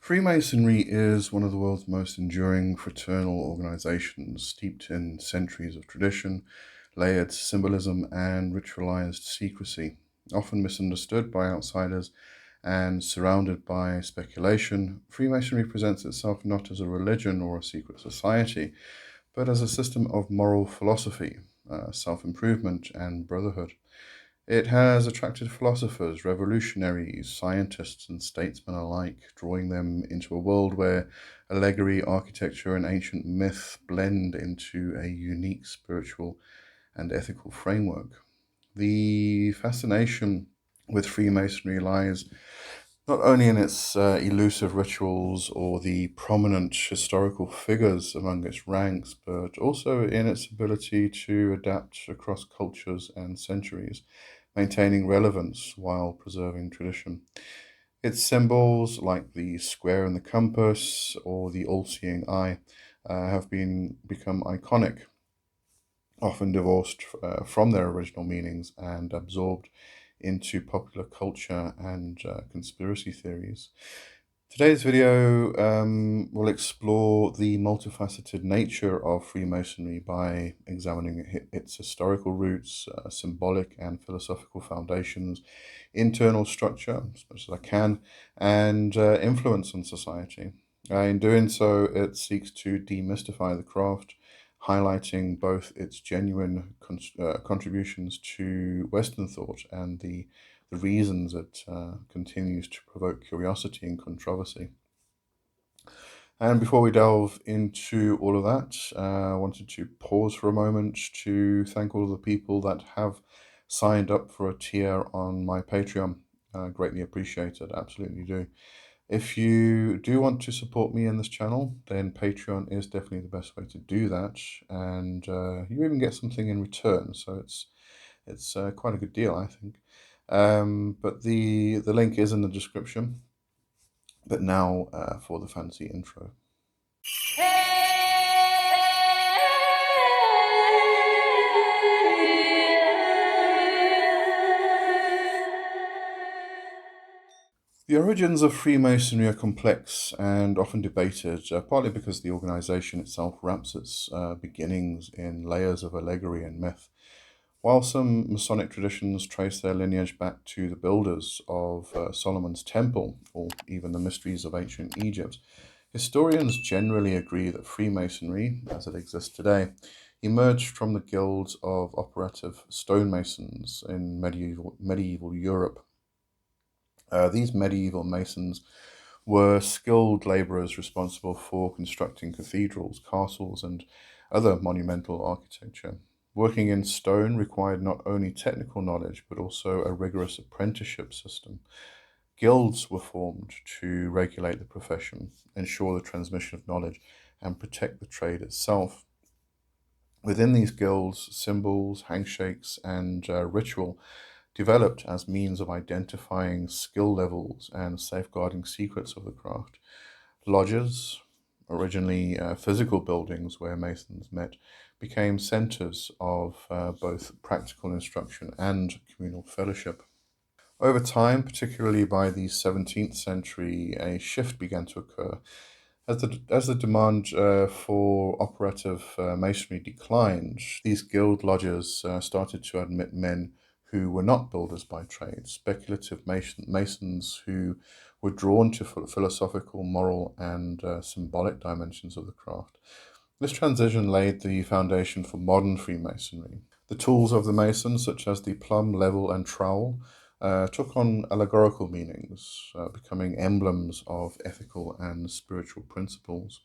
Freemasonry is one of the world's most enduring fraternal organizations, steeped in centuries of tradition, layered symbolism, and ritualized secrecy. Often misunderstood by outsiders and surrounded by speculation, Freemasonry presents itself not as a religion or a secret society, but as a system of moral philosophy, self-improvement, and brotherhood. It has attracted philosophers, revolutionaries, scientists, and statesmen alike, drawing them into a world where allegory, architecture, and ancient myth blend into a unique spiritual and ethical framework. The fascination with Freemasonry lies not only in its elusive rituals or the prominent historical figures among its ranks, but also in its ability to adapt across cultures and centuries, maintaining relevance while preserving tradition. Its symbols, like the square and the compass or the all-seeing eye, have become iconic, often divorced from their original meanings and absorbed into popular culture and conspiracy theories. Today's video will explore the multifaceted nature of Freemasonry by examining its historical roots, symbolic and philosophical foundations, internal structure, as much as I can, and influence on society. In doing so, it seeks to demystify the craft, highlighting both its genuine contributions to Western thought and the reasons it continues to provoke curiosity and controversy. And before we delve into all of that, I wanted to pause for a moment to thank all of the people that have signed up for a tier on my Patreon. Greatly appreciated, absolutely do. If you do want to support me in this channel, then Patreon is definitely the best way to do that, and you even get something in return, so it's quite a good deal, I think. But the link is in the description. But now for the fancy intro. The origins of Freemasonry are complex and often debated, partly because the organization itself wraps its beginnings in layers of allegory and myth. While some Masonic traditions trace their lineage back to the builders of Solomon's Temple, or even the mysteries of ancient Egypt, historians generally agree that Freemasonry, as it exists today, emerged from the guilds of operative stonemasons in medieval Europe. These medieval masons were skilled laborers responsible for constructing cathedrals, castles, and other monumental architecture. Working in stone required not only technical knowledge, but also a rigorous apprenticeship system. Guilds were formed to regulate the profession, ensure the transmission of knowledge, and protect the trade itself. Within these guilds, symbols, handshakes, and ritual developed as means of identifying skill levels and safeguarding secrets of the craft. Lodges, originally physical buildings where masons met, became centers of both practical instruction and communal fellowship. Over time, particularly by the 17th century, a shift began to occur. As the demand for operative masonry declined, these guild lodges started to admit men who were not builders by trade, speculative masons who were drawn to philosophical, moral, and symbolic dimensions of the craft. This transition laid the foundation for modern Freemasonry. The tools of the mason, such as the plumb, level, and trowel, took on allegorical meanings, becoming emblems of ethical and spiritual principles.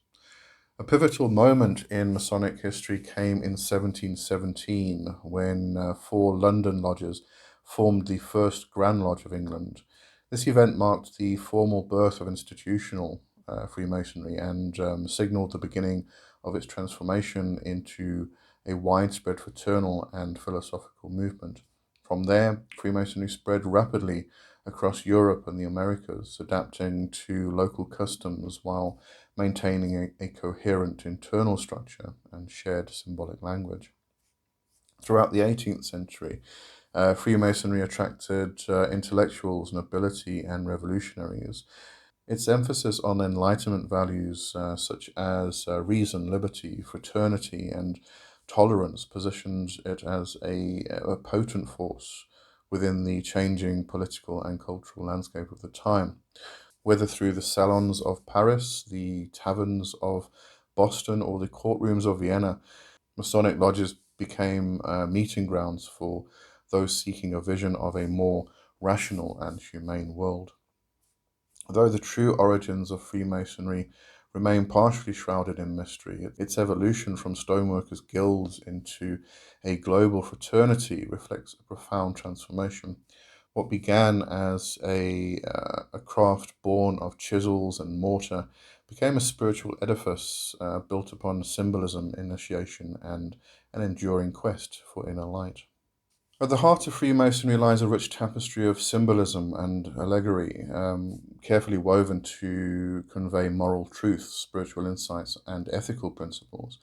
A pivotal moment in Masonic history came in 1717 when four London lodges formed the first Grand Lodge of England. This event marked the formal birth of institutional Freemasonry and signaled the beginning of its transformation into a widespread fraternal and philosophical movement. From there, Freemasonry spread rapidly across Europe and the Americas, adapting to local customs while maintaining a coherent internal structure and shared symbolic language. Throughout the 18th century, Freemasonry attracted intellectuals, nobility, and revolutionaries. Its emphasis on Enlightenment values such as reason, liberty, fraternity, and tolerance positions it as a potent force within the changing political and cultural landscape of the time. Whether through the salons of Paris, the taverns of Boston, or the courtrooms of Vienna, Masonic lodges became meeting grounds for those seeking a vision of a more rational and humane world. Though the true origins of Freemasonry remain partially shrouded in mystery, its evolution from stoneworkers' guilds into a global fraternity reflects a profound transformation. What began as a craft born of chisels and mortar became a spiritual edifice built upon symbolism, initiation, and an enduring quest for inner light. At the heart of Freemasonry lies a rich tapestry of symbolism and allegory, carefully woven to convey moral truths, spiritual insights, and ethical principles.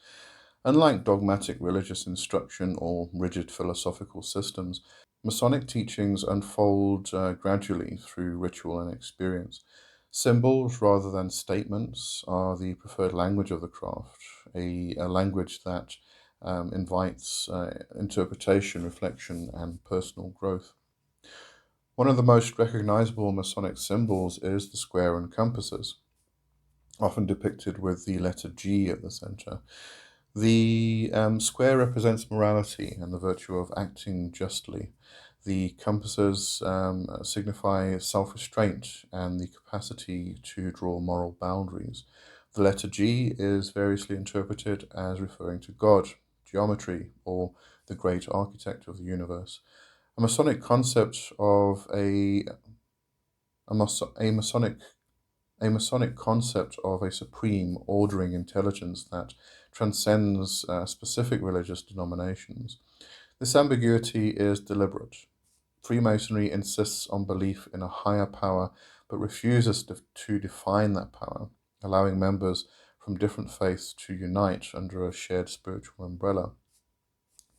Unlike dogmatic religious instruction or rigid philosophical systems, Masonic teachings unfold gradually through ritual and experience. Symbols, rather than statements, are the preferred language of the craft, a language that invites interpretation, reflection, and personal growth. One of the most recognizable Masonic symbols is the square and compasses, often depicted with the letter G at the center. The square represents morality and the virtue of acting justly. The compasses signify self restraint and the capacity to draw moral boundaries. The letter G is variously interpreted as referring to God, geometry, or the great architect of the universe. A Masonic concept of a, Mas- a Masonic concept of a supreme ordering intelligence that transcends specific religious denominations. This ambiguity is deliberate. Freemasonry insists on belief in a higher power but refuses to define that power, allowing members from different faiths to unite under a shared spiritual umbrella.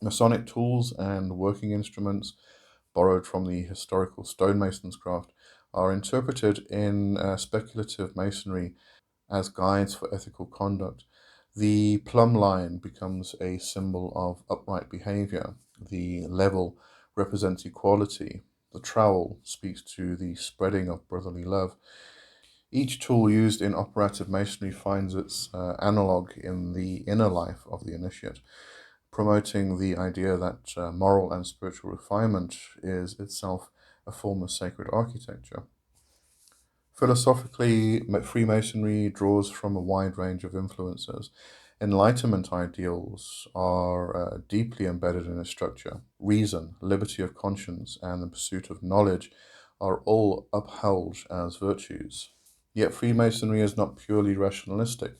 Masonic tools and working instruments, borrowed from the historical stonemason's craft, are interpreted in speculative masonry as guides for ethical conduct. The plumb line becomes a symbol of upright behavior. The level represents equality. The trowel speaks to the spreading of brotherly love. Each tool used in operative masonry finds its analog in the inner life of the initiate, promoting the idea that moral and spiritual refinement is itself a form of sacred architecture. Philosophically, Freemasonry draws from a wide range of influences. Enlightenment ideals are deeply embedded in its structure. Reason, liberty of conscience, and the pursuit of knowledge are all upheld as virtues. Yet Freemasonry is not purely rationalistic.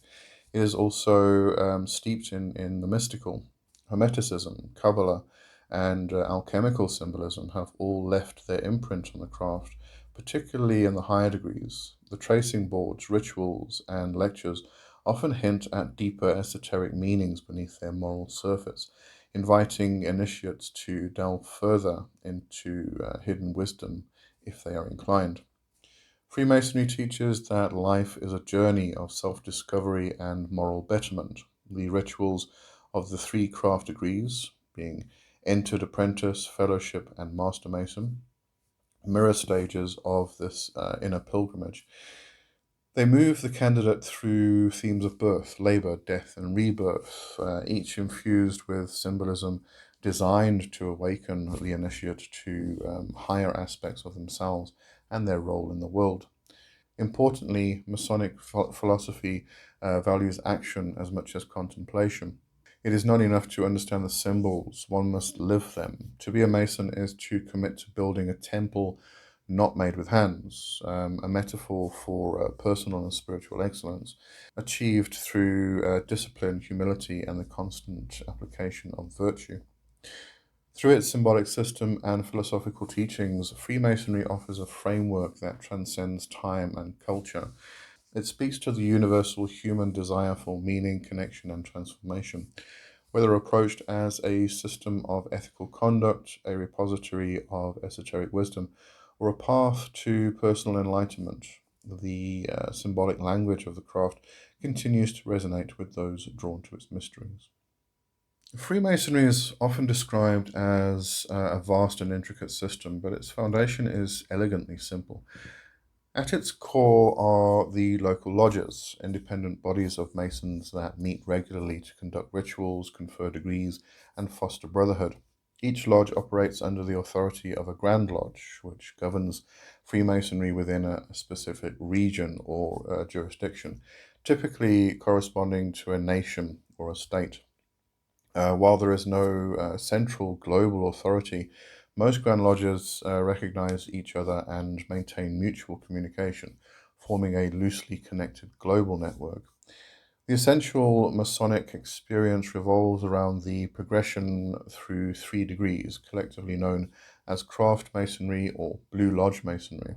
It is also steeped in the mystical. Hermeticism, Kabbalah, and alchemical symbolism have all left their imprint on the craft, particularly in the higher degrees. The tracing boards, rituals, and lectures often hint at deeper esoteric meanings beneath their moral surface, inviting initiates to delve further into hidden wisdom if they are inclined. Freemasonry teaches that life is a journey of self discovery and moral betterment. The rituals of the three craft degrees, being entered apprentice, fellowship, and master mason, mirror stages of this inner pilgrimage. They move the candidate through themes of birth, labor, death, and rebirth, each infused with symbolism designed to awaken the initiate to higher aspects of themselves and their role in the world. Importantly, Masonic philosophy values action as much as contemplation. It is not enough to understand the symbols, one must live them. To be a Mason is to commit to building a temple not made with hands, a metaphor for personal and spiritual excellence, achieved through discipline, humility, and the constant application of virtue. Through its symbolic system and philosophical teachings, Freemasonry offers a framework that transcends time and culture. It speaks to the universal human desire for meaning, connection, and transformation. Whether approached as a system of ethical conduct, a repository of esoteric wisdom, or a path to personal enlightenment, The symbolic language of the craft continues to resonate with those drawn to its mysteries. Freemasonry is often described as a vast and intricate system, but its foundation is elegantly simple. At its core are the local lodges, independent bodies of Masons that meet regularly to conduct rituals, confer degrees, and foster brotherhood. Each lodge operates under the authority of a Grand Lodge, which governs Freemasonry within a specific region or jurisdiction, typically corresponding to a nation or a state. While there is no central global authority, most Grand Lodges recognize each other and maintain mutual communication, forming a loosely connected global network. The essential Masonic experience revolves around the progression through 3 degrees, collectively known as Craft Masonry or Blue Lodge Masonry.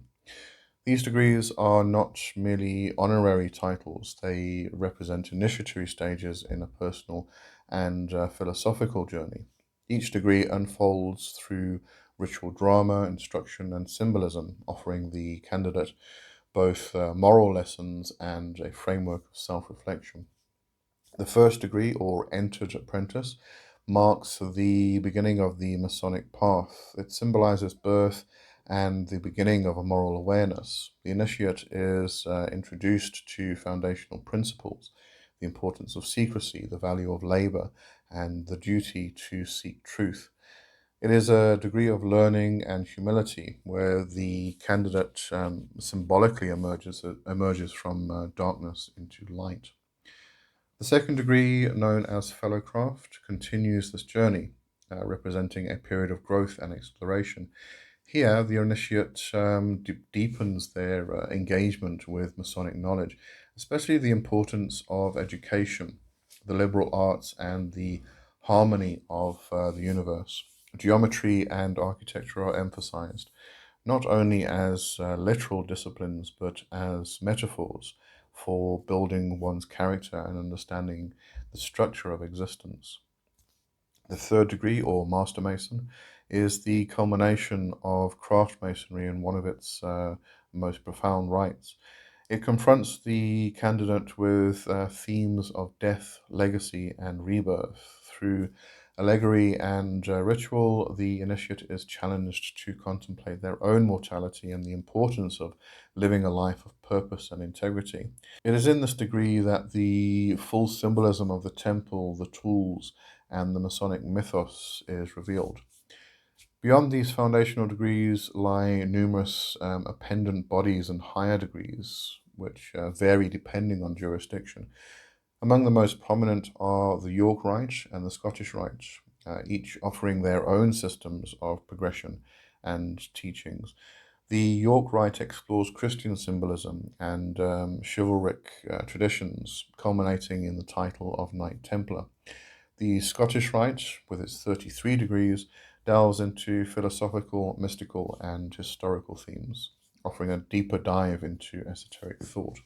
These degrees are not merely honorary titles, they represent initiatory stages in a personal and philosophical journey. Each degree unfolds through ritual drama, instruction, and symbolism, offering the candidate both moral lessons and a framework of self reflection. The first degree, or entered apprentice, marks the beginning of the Masonic path. It symbolizes birth and the beginning of a moral awareness. The initiate is introduced to foundational principles, the importance of secrecy, the value of labor, and the duty to seek truth. It is a degree of learning and humility where the candidate symbolically emerges from darkness into light. The second degree, known as Fellowcraft, continues this journey, representing a period of growth and exploration. Here, the initiate deepens their engagement with Masonic knowledge, especially the importance of education, the liberal arts, and the harmony of the universe. Geometry and architecture are emphasized, not only as literal disciplines, but as metaphors for building one's character and understanding the structure of existence. The third degree, or Master Mason, is the culmination of craft masonry and one of its most profound rites. It confronts the candidate with themes of death, legacy, and rebirth. Through allegory and ritual, the initiate is challenged to contemplate their own mortality and the importance of living a life of purpose and integrity. It is in this degree that the full symbolism of the temple, the tools, and the Masonic mythos is revealed. Beyond these foundational degrees lie numerous appendant bodies and higher degrees, which vary depending on jurisdiction. Among the most prominent are the York Rite and the Scottish Rite, each offering their own systems of progression and teachings. The York Rite explores Christian symbolism and chivalric traditions, culminating in the title of Knight Templar. The Scottish Rite, with its 33 degrees, delves into philosophical, mystical, and historical themes, offering a deeper dive into esoteric thought.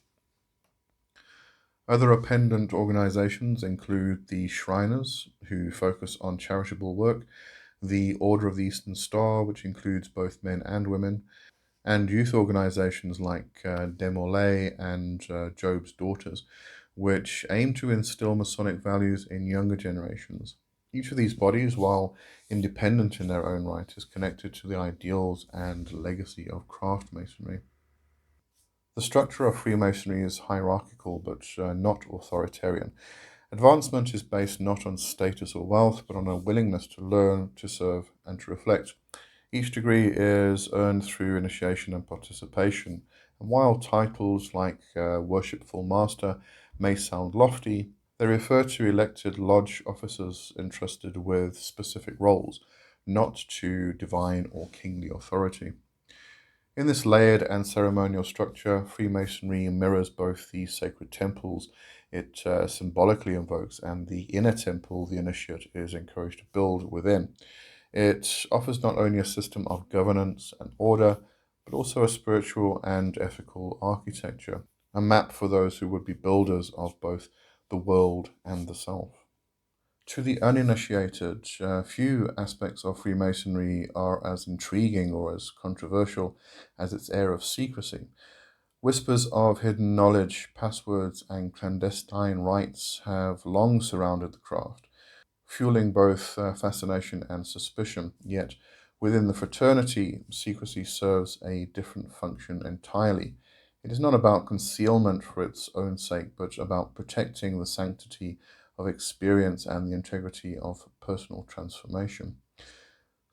Other appendant organizations include the Shriners, who focus on charitable work, the Order of the Eastern Star, which includes both men and women, and youth organizations like Demolay and Job's Daughters, which aim to instill Masonic values in younger generations. Each of these bodies, while independent in their own right, is connected to the ideals and legacy of craft masonry. The structure of Freemasonry is hierarchical but not authoritarian. Advancement is based not on status or wealth, but on a willingness to learn, to serve, and to reflect. Each degree is earned through initiation and participation, and while titles like Worshipful Master may sound lofty, they refer to elected lodge officers entrusted with specific roles, not to divine or kingly authority. In this layered and ceremonial structure, Freemasonry mirrors both the sacred temples it symbolically invokes and the inner temple the initiate is encouraged to build within. It offers not only a system of governance and order, but also a spiritual and ethical architecture, a map for those who would be builders of both the world and the self. To the uninitiated, few aspects of Freemasonry are as intriguing or as controversial as its air of secrecy. Whispers of hidden knowledge, passwords, and clandestine rites have long surrounded the craft, fueling both fascination and suspicion. Yet, within the fraternity, secrecy serves a different function entirely. It is not about concealment for its own sake, but about protecting the sanctity of experience and the integrity of personal transformation.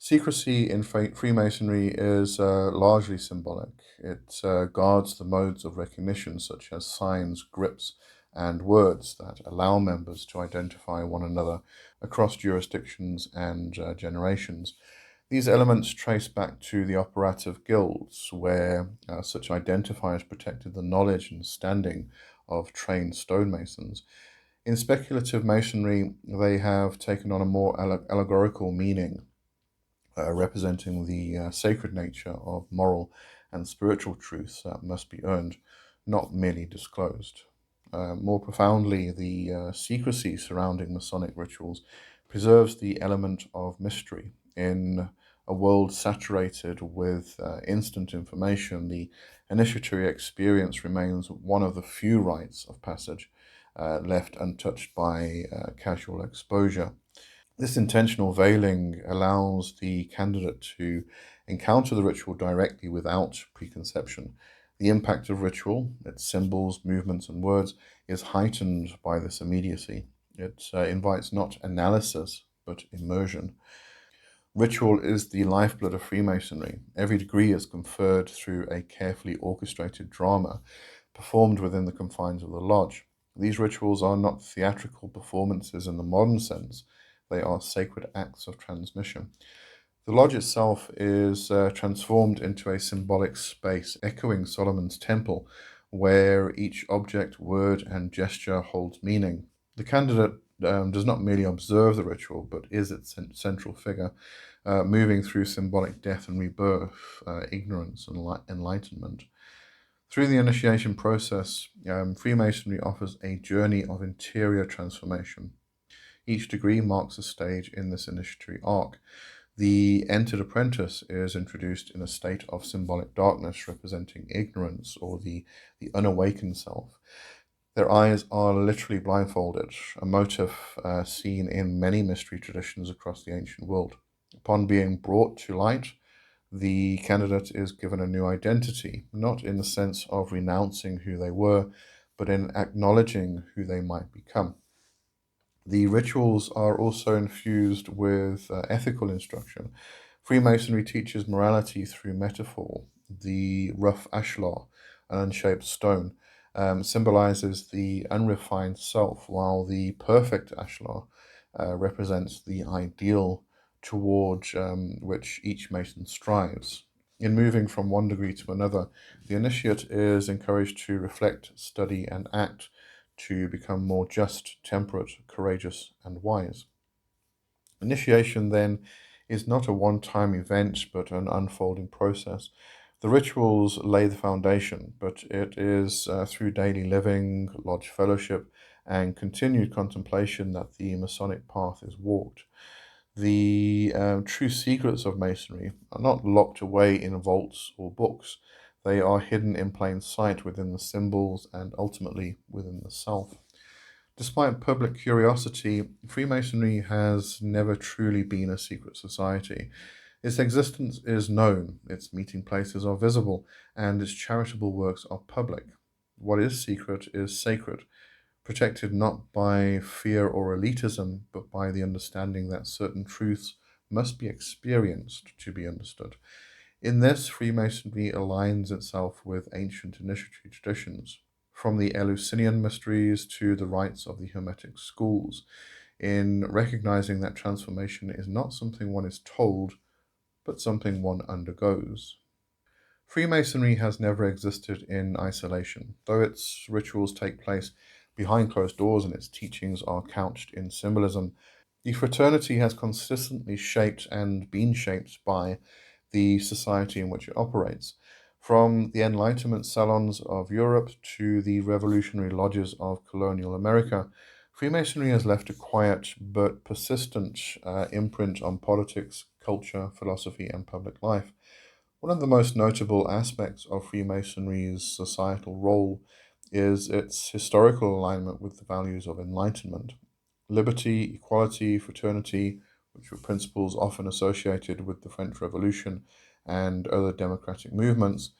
Secrecy in Freemasonry is largely symbolic. It guards the modes of recognition, such as signs, grips, and words that allow members to identify one another across jurisdictions and generations. These elements trace back to the operative guilds, where such identifiers protected the knowledge and standing of trained stonemasons. In speculative masonry, they have taken on a more allegorical meaning, representing the sacred nature of moral and spiritual truths that must be earned, not merely disclosed. More profoundly, the secrecy surrounding Masonic rituals preserves the element of mystery. In a world saturated with instant information, the initiatory experience remains one of the few rites of passage left untouched by casual exposure. This intentional veiling allows the candidate to encounter the ritual directly without preconception. The impact of ritual, its symbols, movements, and words, is heightened by this immediacy. It invites not analysis, but immersion. Ritual is the lifeblood of Freemasonry. Every degree is conferred through a carefully orchestrated drama performed within the confines of the lodge. These rituals are not theatrical performances in the modern sense, they are sacred acts of transmission. The lodge itself is transformed into a symbolic space, echoing Solomon's temple, where each object, word, and gesture holds meaning. The candidate does not merely observe the ritual, but is its central figure, moving through symbolic death and rebirth, ignorance and enlightenment. Through the initiation process, Freemasonry offers a journey of interior transformation. Each degree marks a stage in this initiatory arc. The entered apprentice is introduced in a state of symbolic darkness, representing ignorance or the unawakened self. Their eyes are literally blindfolded, a motif seen in many mystery traditions across the ancient world. Upon being brought to light, the candidate is given a new identity, not in the sense of renouncing who they were, but in acknowledging who they might become. The rituals are also infused with ethical instruction. Freemasonry teaches morality through metaphor. The rough ashlar, an unshaped stone, symbolizes the unrefined self, while the perfect ashlar represents the ideal towards which each Mason strives. In moving from one degree to another, the initiate is encouraged to reflect, study, and act to become more just, temperate, courageous, and wise. Initiation, then, is not a one time event but an unfolding process. The rituals lay the foundation, but it is through daily living, lodge fellowship, and continued contemplation that the Masonic path is walked. The true secrets of Masonry are not locked away in vaults or books. They are hidden in plain sight within the symbols and ultimately within the self. Despite public curiosity, Freemasonry has never truly been a secret society. Its existence is known, its meeting places are visible, and its charitable works are public. What is secret is sacred, protected not by fear or elitism, but by the understanding that certain truths must be experienced to be understood. In this, Freemasonry aligns itself with ancient initiatory traditions, from the Eleusinian mysteries to the rites of the Hermetic schools, in recognizing that transformation is not something one is told, but something one undergoes. Freemasonry has never existed in isolation, though its rituals take place behind closed doors and its teachings are couched in symbolism. The fraternity has consistently shaped and been shaped by the society in which it operates. From the Enlightenment salons of Europe to the revolutionary lodges of colonial America, Freemasonry has left a quiet but persistent imprint on politics, culture, philosophy, and public life. One of the most notable aspects of Freemasonry's societal role is its historical alignment with the values of Enlightenment. Liberty, equality, fraternity, which were principles often associated with the French Revolution and other democratic movements,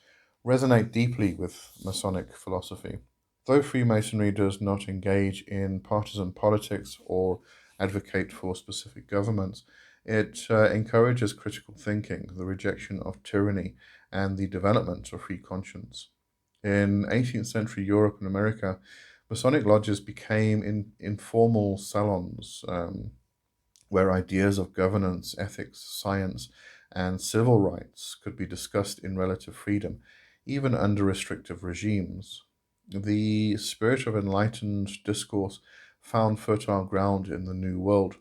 resonate deeply with Masonic philosophy. Though Freemasonry does not engage in partisan politics or advocate for specific governments, it encourages critical thinking, the rejection of tyranny, and the development of free conscience. In 18th century Europe and America, Masonic lodges became informal salons where ideas of governance, ethics, science, and civil rights could be discussed in relative freedom, even under restrictive regimes. The spirit of enlightened discourse found fertile ground in the New World.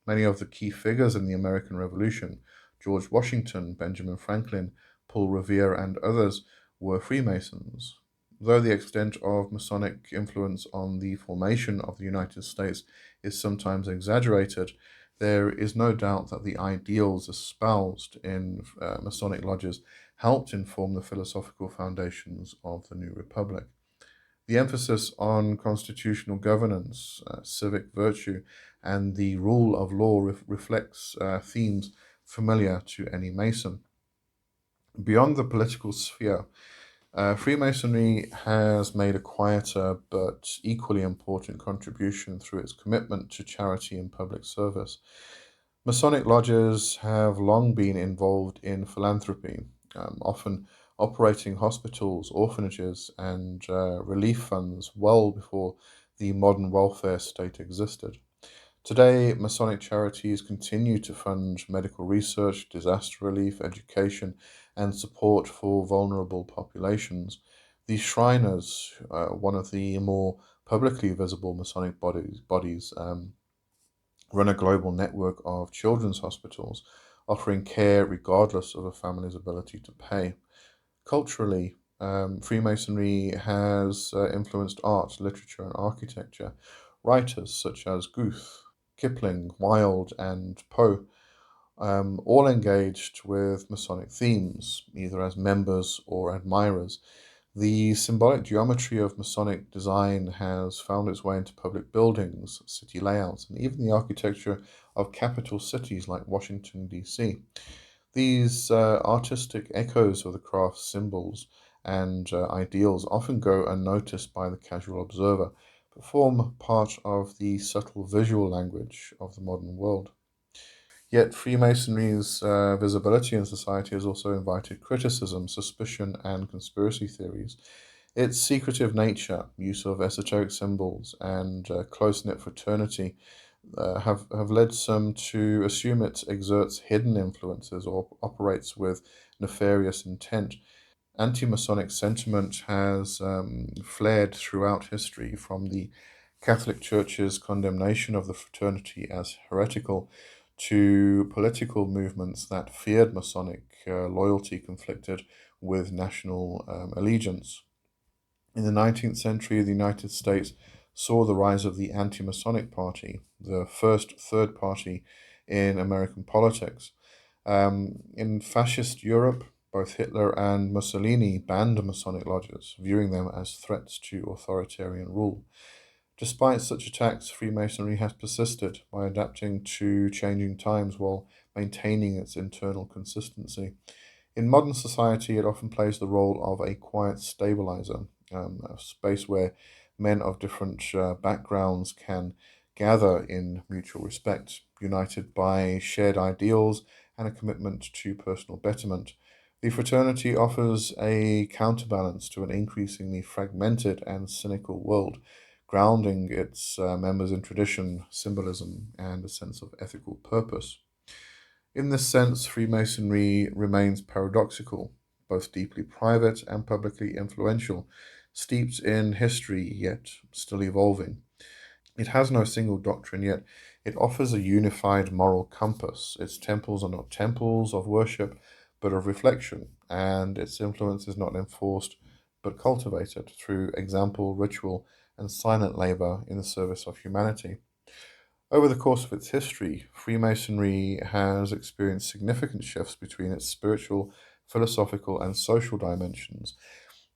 Many of the key figures in the American Revolution, George Washington, Benjamin Franklin, Paul Revere, and others, were Freemasons. Though the extent of Masonic influence on the formation of the United States is sometimes exaggerated, there is no doubt that the ideals espoused in Masonic lodges helped inform the philosophical foundations of the new republic. The emphasis on constitutional governance, civic virtue, and the rule of law reflects themes familiar to any Mason. Beyond the political sphere, Freemasonry has made a quieter but equally important contribution through its commitment to charity and public service. Masonic lodges have long been involved in philanthropy, often operating hospitals, orphanages, and relief funds well before the modern welfare state existed. Today, Masonic charities continue to fund medical research, disaster relief, education, and support for vulnerable populations. The Shriners, one of the more publicly visible Masonic bodies run a global network of children's hospitals, offering care regardless of a family's ability to pay. Culturally, Freemasonry has influenced art, literature, and architecture. Writers such as Goethe, Kipling, Wilde, and Poe all engaged with Masonic themes, either as members or admirers. The symbolic geometry of Masonic design has found its way into public buildings, city layouts, and even the architecture of capital cities like Washington, D.C. These artistic echoes of the craft's symbols and ideals often go unnoticed by the casual observer, but form part of the subtle visual language of the modern world. Yet Freemasonry's visibility in society has also invited criticism, suspicion, and conspiracy theories. Its secretive nature, use of esoteric symbols, and close knit fraternity have led some to assume it exerts hidden influences or operates with nefarious intent. Anti Masonic sentiment has flared throughout history, from the Catholic Church's condemnation of the fraternity as heretical to political movements that feared Masonic loyalty conflicted with national allegiance. In the 19th century, the United States saw the rise of the Anti Masonic Party, the first third party in American politics. In fascist Europe, both Hitler and Mussolini banned Masonic lodges, viewing them as threats to authoritarian rule. Despite such attacks, Freemasonry has persisted by adapting to changing times while maintaining its internal consistency. In modern society, it often plays the role of a quiet stabilizer, a space where men of different backgrounds can gather in mutual respect, united by shared ideals and a commitment to personal betterment. The fraternity offers a counterbalance to an increasingly fragmented and cynical world, grounding its members in tradition, symbolism, and a sense of ethical purpose. In this sense, Freemasonry remains paradoxical, both deeply private and publicly influential, steeped in history yet still evolving. It has no single doctrine, yet it offers a unified moral compass. Its temples are not temples of worship, but of reflection, and its influence is not enforced, but cultivated through example, ritual, and silent labor in the service of humanity. Over the course of its history, Freemasonry has experienced significant shifts between its spiritual philosophical, and social dimensions.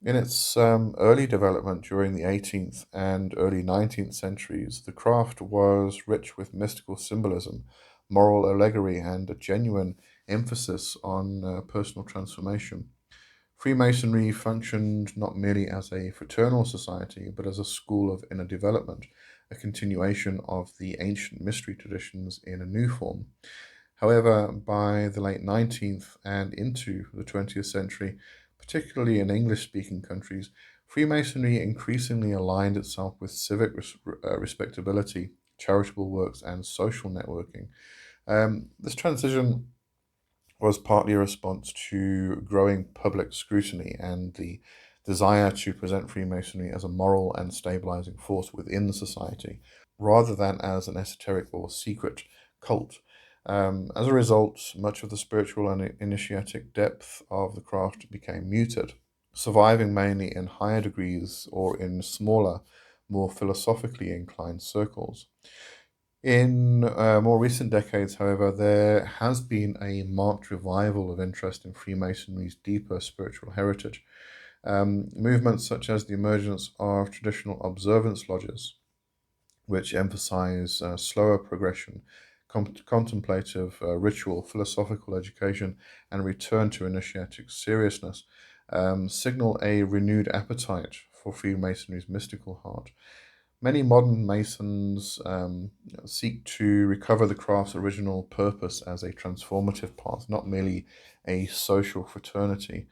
In its early development during the 18th and early 19th centuries, the craft was rich with mystical symbolism, moral allegory, and a genuine emphasis on personal transformation. Freemasonry functioned not merely as a fraternal society, but as a school of inner development, a continuation of the ancient mystery traditions in a new form. However, by the late 19th and into the 20th century, particularly in English speaking countries, Freemasonry increasingly aligned itself with civic respectability, charitable works, and social networking. This transition was partly a response to growing public scrutiny and the desire to present Freemasonry as a moral and stabilizing force within the society, rather than as an esoteric or secret cult. As a result, much of the spiritual and initiatic depth of the craft became muted, surviving mainly in higher degrees or in smaller, more philosophically inclined circles. In more recent decades, however, there has been a marked revival of interest in Freemasonry's deeper spiritual heritage. Movements such as the emergence of traditional observance lodges, which emphasize slower progression, contemplative ritual, philosophical education, and return to initiatic seriousness, signal a renewed appetite for Freemasonry's mystical heart. Many modern Masons seek to recover the craft's original purpose as a transformative path, not merely a social fraternity.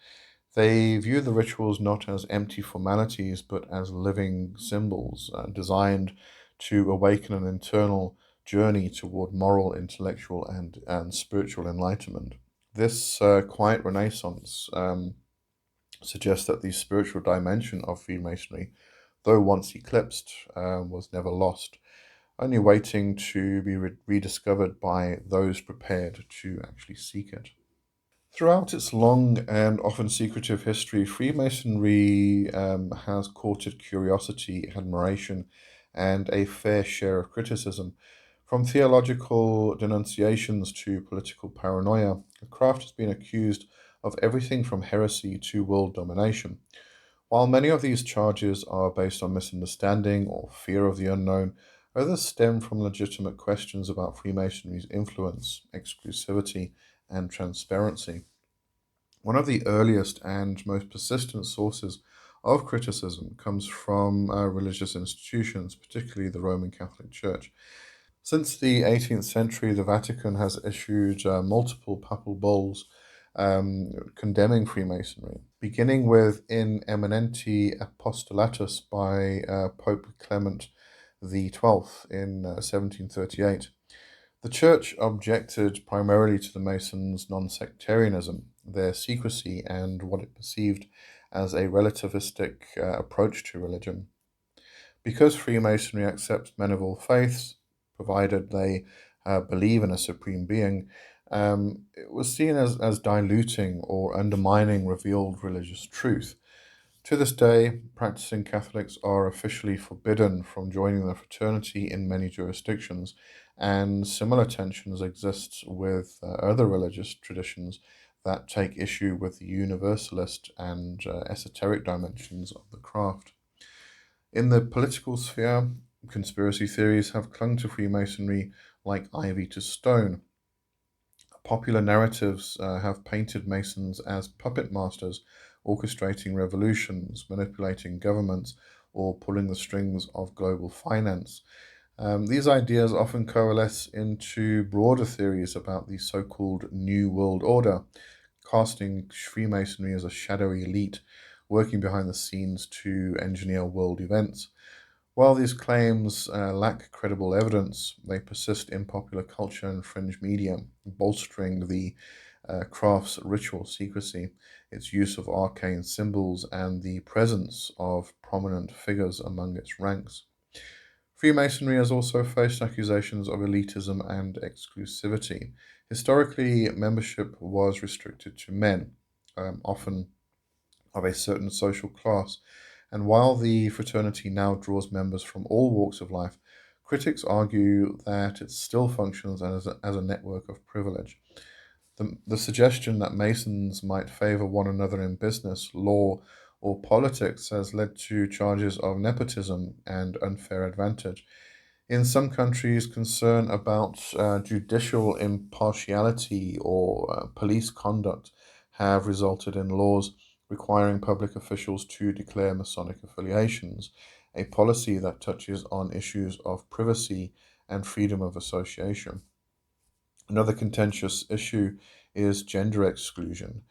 They view the rituals not as empty formalities, but as living symbols designed to awaken an internal journey toward moral, intellectual, and spiritual enlightenment. This quiet renaissance suggests that the spiritual dimension of Freemasonry, though once eclipsed, was never lost, only waiting to be rediscovered by those prepared to actually seek it. Throughout its long and often secretive history, Freemasonry has courted curiosity, admiration, and a fair share of criticism. From theological denunciations to political paranoia, the craft has been accused of everything from heresy to world domination. While many of these charges are based on misunderstanding or fear of the unknown, others stem from legitimate questions about Freemasonry's influence, exclusivity, and transparency. One of the earliest and most persistent sources of criticism comes from religious institutions, particularly the Roman Catholic Church. Since the 18th century, the Vatican has issued multiple papal bulls condemning Freemasonry, beginning with In Eminenti Apostolatus by Pope Clement XII in 1738. The Church objected primarily to the Masons' non sectarianism, their secrecy, and what it perceived as a relativistic approach to religion. Because Freemasonry accepts men of all faiths, provided they believe in a supreme being, it was seen as diluting or undermining revealed religious truth. To this day, practicing Catholics are officially forbidden from joining the fraternity in many jurisdictions, and similar tensions exist with other religious traditions that take issue with the universalist and esoteric dimensions of the craft. In the political sphere, conspiracy theories have clung to Freemasonry like ivy to stone. Popular narratives have painted Masons as puppet masters, orchestrating revolutions, manipulating governments, or pulling the strings of global finance. These ideas often coalesce into broader theories about the so called New World Order, casting Freemasonry as a shadowy elite working behind the scenes to engineer world events. While these claims lack credible evidence, they persist in popular culture and fringe media, bolstering the craft's ritual secrecy, its use of arcane symbols, and the presence of prominent figures among its ranks. Freemasonry has also faced accusations of elitism and exclusivity. Historically, membership was restricted to men, often of a certain social class, and while the fraternity now draws members from all walks of life, critics argue that it still functions as a network of privilege. The suggestion that Masons might favor one another in business, law, or politics has led to charges of nepotism and unfair advantage. In some countries, concern about judicial impartiality or police conduct have resulted in laws requiring public officials to declare Masonic affiliations, a policy that touches on issues of privacy and freedom of association. Another contentious issue is gender exclusion.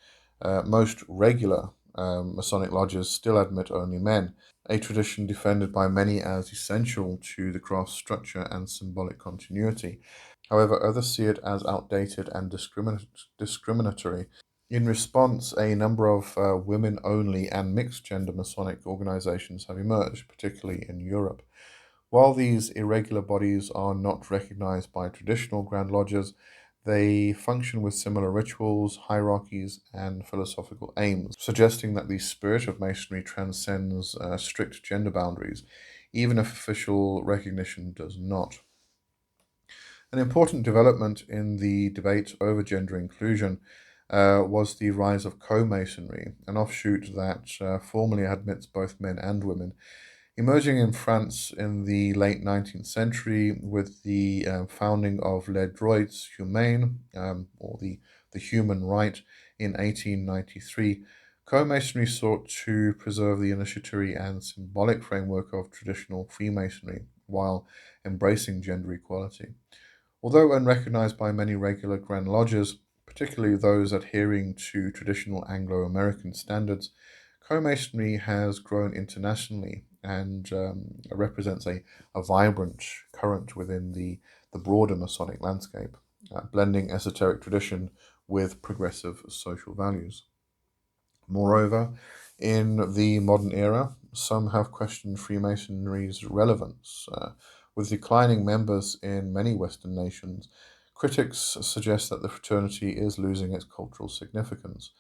Most regular Masonic lodges still admit only men, a tradition defended by many as essential to the craft's structure and symbolic continuity. However, others see it as outdated and discriminatory. In response, a number of women only and mixed gender Masonic organizations have emerged, particularly in Europe. While these irregular bodies are not recognized by traditional Grand Lodges, they function with similar rituals, hierarchies, and philosophical aims, suggesting that the spirit of Masonry transcends strict gender boundaries, even if official recognition does not. An important development in the debate over gender inclusion was the rise of co-Masonry, an offshoot that formally admits both men and women. Emerging in France in the late 19th century with the founding of Les Droits Humains, or the Human Right, in 1893, co-Masonry sought to preserve the initiatory and symbolic framework of traditional Freemasonry while embracing gender equality. Although unrecognized by many regular Grand Lodges, particularly those adhering to traditional Anglo-American standards, co-Masonry has grown internationally and represents a vibrant current within the broader Masonic landscape, blending esoteric tradition with progressive social values. Moreover, in the modern era, some have questioned Freemasonry's relevance. With declining members in many Western nations, critics suggest that the fraternity is losing its cultural significance.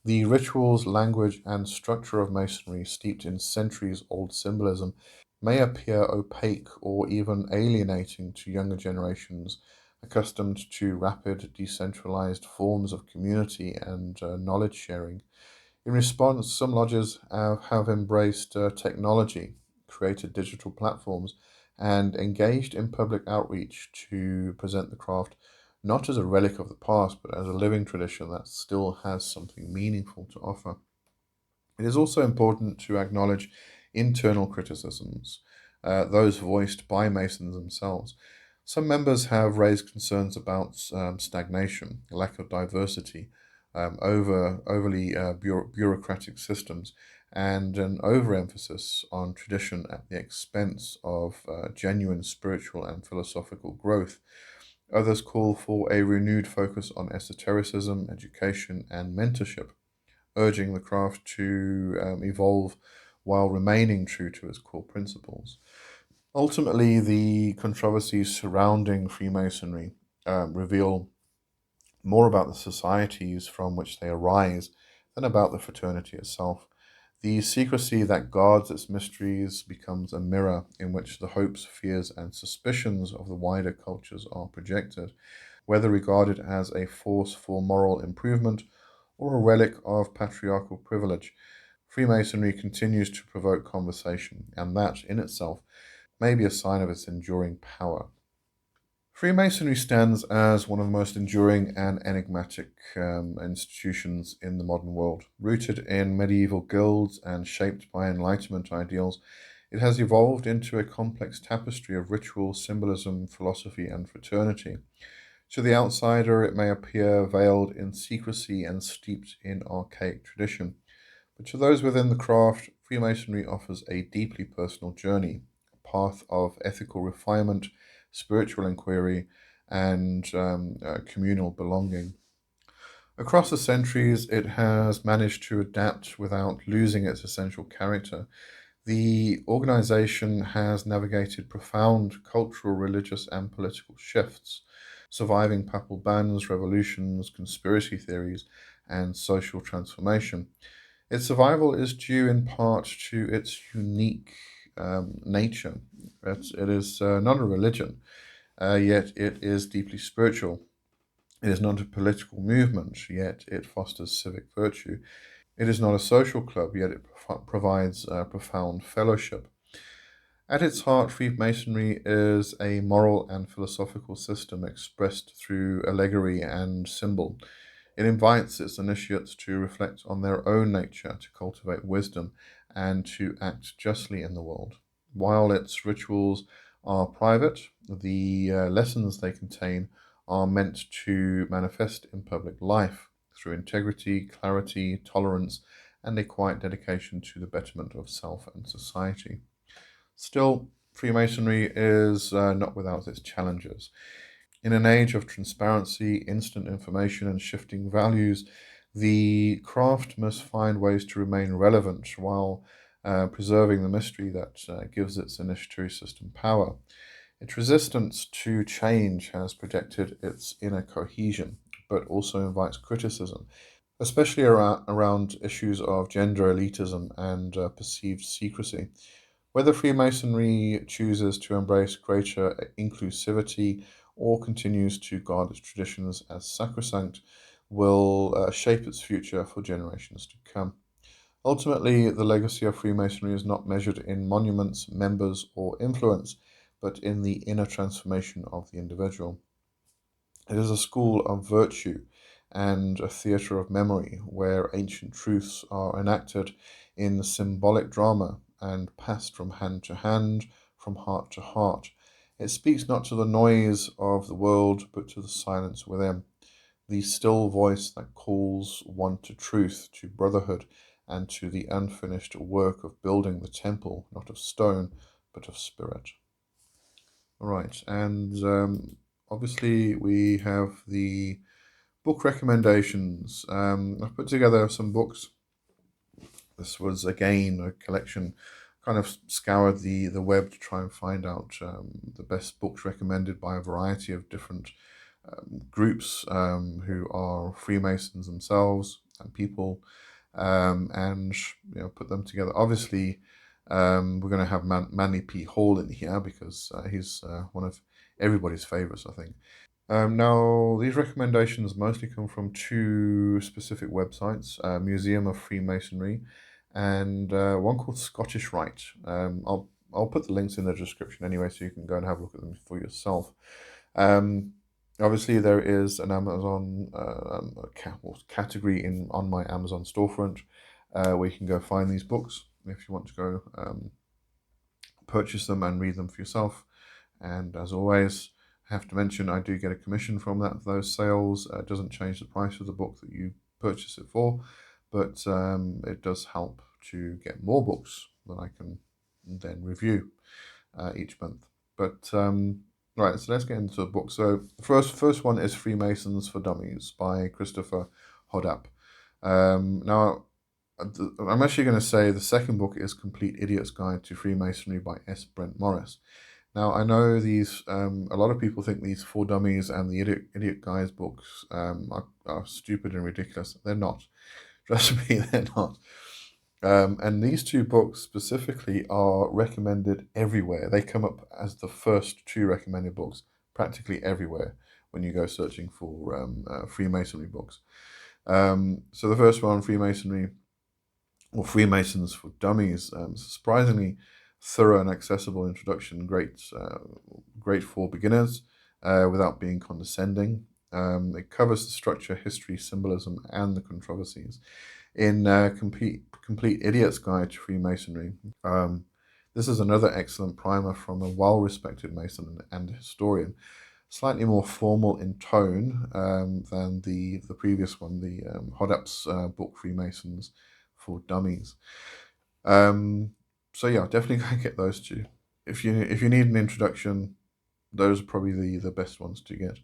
The rituals, language, and structure of Masonry, steeped in centuries old symbolism, may appear opaque or even alienating to younger generations accustomed to rapid, decentralized forms of community and knowledge sharing. In response, some lodges have embraced technology, created digital platforms, and engaged in public outreach to present the craft not as a relic of the past, but as a living tradition that still has something meaningful to offer. It is also important to acknowledge internal criticisms, those voiced by Masons themselves. Some members have raised concerns about stagnation, lack of diversity, overly bureaucratic systems, and an overemphasis on tradition at the expense of genuine spiritual and philosophical growth. Others call for a renewed focus on esotericism, education, and mentorship, urging the craft to evolve while remaining true to its core principles. Ultimately, the controversies surrounding Freemasonry reveal more about the societies from which they arise than about the fraternity itself. The secrecy that guards its mysteries becomes a mirror in which the hopes, fears, and suspicions of the wider cultures are projected, whether regarded as a force for moral improvement or a relic of patriarchal privilege. Freemasonry continues to provoke conversation, and that, in itself, may be a sign of its enduring power. Freemasonry stands as one of the most enduring and enigmatic institutions in the modern world. Rooted in medieval guilds and shaped by Enlightenment ideals, it has evolved into a complex tapestry of ritual, symbolism, philosophy, and fraternity. To the outsider, it may appear veiled in secrecy and steeped in archaic tradition. But to those within the craft, Freemasonry offers a deeply personal journey, a path of ethical refinement, spiritual inquiry, and communal belonging. Across the centuries, it has managed to adapt without losing its essential character. The organization has navigated profound cultural, religious, and political shifts, surviving papal bans, revolutions, conspiracy theories, and social transformation. Its survival is due in part to its unique nature. It is not a religion, yet it is deeply spiritual. It is not a political movement, yet it fosters civic virtue. It is not a social club, yet it provides profound fellowship. At its heart, Freemasonry is a moral and philosophical system expressed through allegory and symbol. It invites its initiates to reflect on their own nature, to cultivate wisdom, and to act justly in the world. While its rituals are private, the lessons they contain are meant to manifest in public life through integrity, clarity, tolerance, and a quiet dedication to the betterment of self and society. Still, Freemasonry is not without its challenges. In an age of transparency, instant information, and shifting values, the craft must find ways to remain relevant while preserving the mystery that gives its initiatory system power. Its resistance to change has protected its inner cohesion, but also invites criticism, especially around issues of gender elitism and perceived secrecy. Whether Freemasonry chooses to embrace greater inclusivity or continues to guard its traditions as sacrosanct will shape its future for generations to come. Ultimately, the legacy of Freemasonry is not measured in monuments, members, or influence, but in the inner transformation of the individual. It is a school of virtue and a theatre of memory where ancient truths are enacted in symbolic drama and passed from hand to hand, from heart to heart. It speaks not to the noise of the world, but to the silence within, the still voice that calls one to truth, to brotherhood, and to the unfinished work of building the temple, not of stone, but of spirit. All right, and obviously we have the book recommendations. I've put together some books. This was again a collection, kind of scoured the web to try and find out the best books recommended by a variety of different groups who are Freemasons themselves and people, and put them together. Obviously, we're going to have Manly P. Hall in here because he's one of everybody's favorites, I think. Now, these recommendations mostly come from two specific websites, Museum of Freemasonry and one called Scottish Rite. I'll put the links in the description anyway, so you can go and have a look at them for yourself. Um, Obviously, there is an Amazon category on my Amazon storefront where you can go find these books if you want to go purchase them and read them for yourself. And as always, I have to mention I do get a commission from those sales. It doesn't change the price of the book that you purchase it for, but it does help to get more books that I can then review each month. But right, so let's get into the book. So the first one is Freemasons for Dummies by Christopher Hodapp. Now, I'm actually going to say the second book is Complete Idiot's Guide to Freemasonry by S. Brent Morris. Now, I know these, a lot of people think these For Dummies and the Idiot Guys books are stupid and ridiculous. They're not. Trust me, they're not. And these two books specifically are recommended everywhere. They come up as the first two recommended books practically everywhere when you go searching for Freemasonry books. So the first one, Freemasonry, or Freemasons for Dummies, surprisingly thorough and accessible introduction, great for beginners without being condescending. It covers the structure, history, symbolism, and the controversies. In Complete Idiot's Guide to Freemasonry, this is another excellent primer from a well-respected Mason and historian, slightly more formal in tone than the previous one, the Hodapp's book Freemasons for Dummies. So yeah, definitely go and get those two. If you need an introduction, those are probably the best ones to get.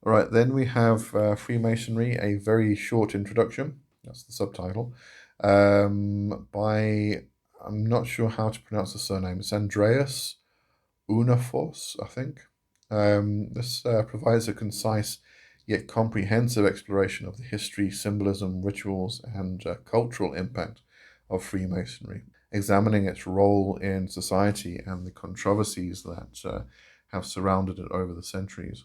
All right, then we have Freemasonry, a very short introduction. That's the subtitle. By, I'm not sure how to pronounce the surname. It's Andreas Unafos, I think. This provides a concise yet comprehensive exploration of the history, symbolism, rituals, and cultural impact of Freemasonry, examining its role in society and the controversies that have surrounded it over the centuries.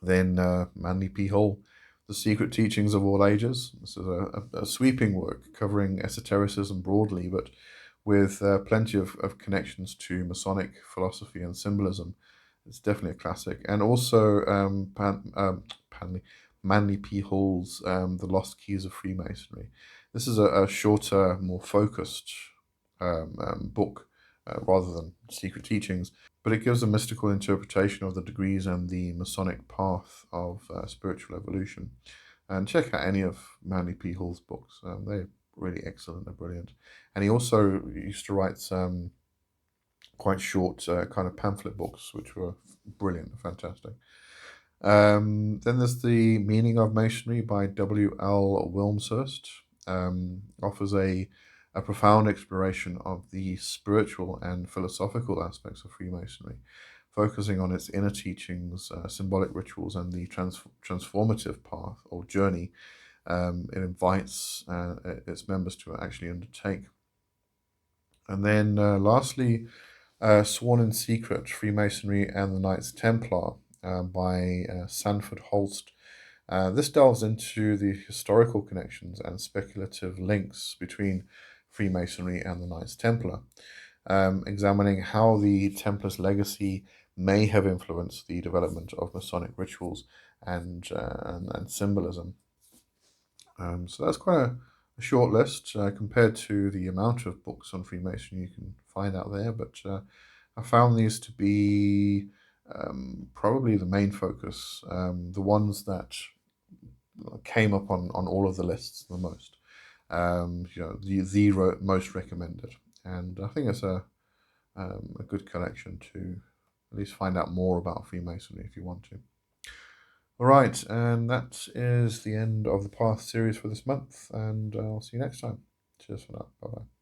Then Manly P. Hall, The Secret Teachings of All Ages. This is a sweeping work covering esotericism broadly, but with plenty of connections to Masonic philosophy and symbolism. It's definitely a classic. And also Manly P. Hall's The Lost Keys of Freemasonry. This is a shorter, more focused book rather than Secret Teachings, but it gives a mystical interpretation of the degrees and the Masonic path of spiritual evolution. And check out any of Manly P. Hall's books. They're really excellent and brilliant. And he also used to write some quite short kind of pamphlet books, which were brilliant, fantastic. Then there's The Meaning of Masonry by W.L. Wilmshurst. Offers a profound exploration of the spiritual and philosophical aspects of Freemasonry, focusing on its inner teachings, symbolic rituals, and the transformative path or journey it invites its members to actually undertake. And then lastly, Sworn in Secret, Freemasonry and the Knights Templar by Sanford Holst. This delves into the historical connections and speculative links between Freemasonry and the Knights Templar, examining how the Templars' legacy may have influenced the development of Masonic rituals and symbolism. So that's quite a short list compared to the amount of books on Freemasonry you can find out there, but I found these to be probably the main focus, the ones that came up on all of the lists the most. The most recommended, and I think it's a good collection to at least find out more about Freemasonry if you want to. All right, and that is the end of the Path series for this month, and I'll see you next time. Cheers for now. Bye bye.